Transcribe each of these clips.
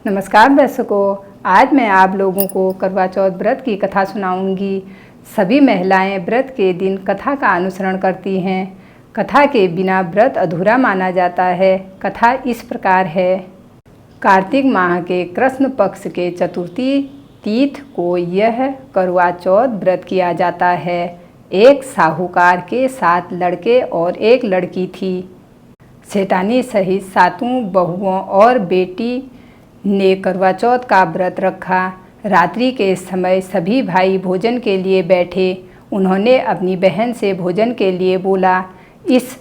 नमस्कार दर्शकों, आज मैं आप लोगों को करवा चौथ व्रत की कथा सुनाऊंगी। सभी महिलाएं व्रत के दिन कथा का अनुसरण करती हैं। कथा के बिना व्रत अधूरा माना जाता है। कथा इस प्रकार है। कार्तिक माह के कृष्ण पक्ष के चतुर्थी तिथि को यह करवा चौथ व्रत किया जाता है। एक साहूकार के 7 लड़के और एक लड़की थी। सेठानी सहित 7 बहुओं और बेटी ने करवा चौथ का व्रत रखा। रात्रि के समय सभी भाई भोजन के लिए बैठे। उन्होंने अपनी बहन से भोजन के लिए बोला। इस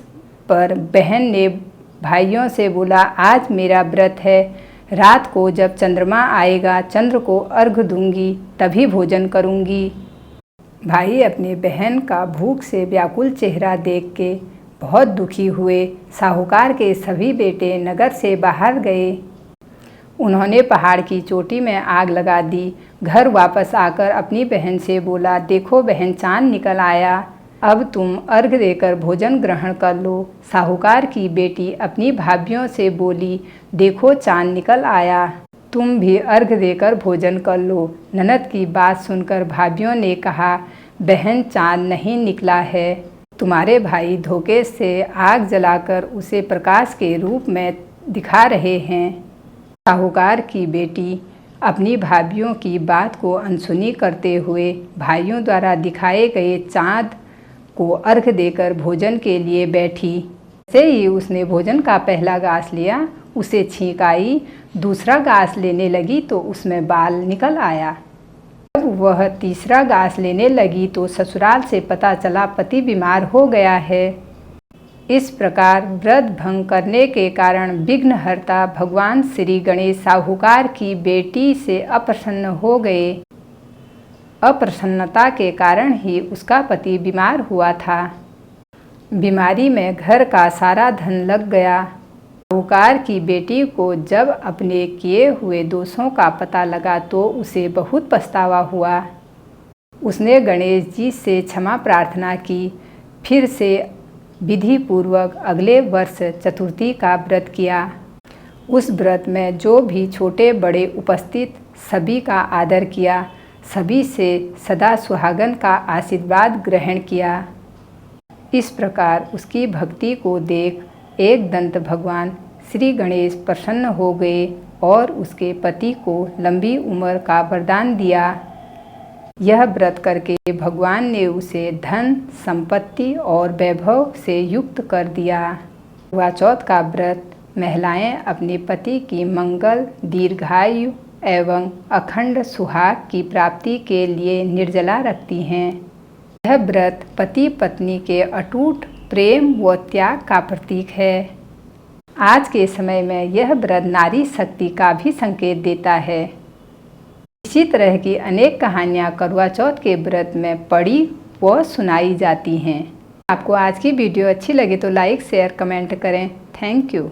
पर बहन ने भाइयों से बोला, आज मेरा व्रत है। रात को जब चंद्रमा आएगा, चंद्र को अर्घ्य दूंगी, तभी भोजन करूंगी। भाई अपनी बहन का भूख से व्याकुल चेहरा देख के बहुत दुखी हुए। साहूकार के सभी बेटे नगर से बाहर गए। उन्होंने पहाड़ की चोटी में आग लगा दी। घर वापस आकर अपनी बहन से बोला, देखो बहन, चांद निकल आया। अब तुम अर्घ्य देकर भोजन ग्रहण कर लो। साहूकार की बेटी अपनी भाभियों से बोली, देखो चांद निकल आया, तुम भी अर्घ्य देकर भोजन कर लो। ननद की बात सुनकर भाभियों ने कहा, बहन, चांद नहीं निकला है। तुम्हारे भाई धोखे से आग जलाकर उसे प्रकाश के रूप में दिखा रहे हैं। साहूकार की बेटी अपनी भाभियों की बात को अनसुनी करते हुए भाइयों द्वारा दिखाए गए चाँद को अर्घ्य देकर भोजन के लिए बैठी। जैसे ही उसने भोजन का पहला गास लिया, उसे छींक आई। दूसरा गास लेने लगी तो उसमें बाल निकल आया। जब वह तीसरा गास लेने लगी तो ससुराल से पता चला पति बीमार हो गया है। इस प्रकार व्रत भंग करने के कारण विघ्नहर्ता भगवान श्री गणेश साहूकार की बेटी से अप्रसन्न हो गए। अप्रसन्नता के कारण ही उसका पति बीमार हुआ था। बीमारी में घर का सारा धन लग गया। साहूकार की बेटी को जब अपने किए हुए दोषों का पता लगा तो उसे बहुत पछतावा हुआ। उसने गणेश जी से क्षमा प्रार्थना की। फिर से विधि पूर्वक अगले वर्ष चतुर्थी का व्रत किया। उस व्रत में जो भी छोटे बड़े उपस्थित सभी का आदर किया, सभी से सदा सुहागन का आशीर्वाद ग्रहण किया। इस प्रकार उसकी भक्ति को देख एक दंत भगवान श्री गणेश प्रसन्न हो गए और उसके पति को लंबी उम्र का वरदान दिया। यह व्रत करके भगवान ने उसे धन, संपत्ति और वैभव से युक्त कर दिया। करवा चौथ का व्रत महिलाएं अपने पति की मंगल, दीर्घायु एवं अखंड सुहाग की प्राप्ति के लिए निर्जला रखती हैं। यह व्रत पति पत्नी के अटूट प्रेम व त्याग का प्रतीक है। आज के समय में यह व्रत नारी शक्ति का भी संकेत देता है। इसी तरह की अनेक कहानियाँ करवा चौथ के व्रत में पढ़ी व सुनाई जाती हैं। आपको आज की वीडियो अच्छी लगे तो लाइक, शेयर, कमेंट करें। Thank you.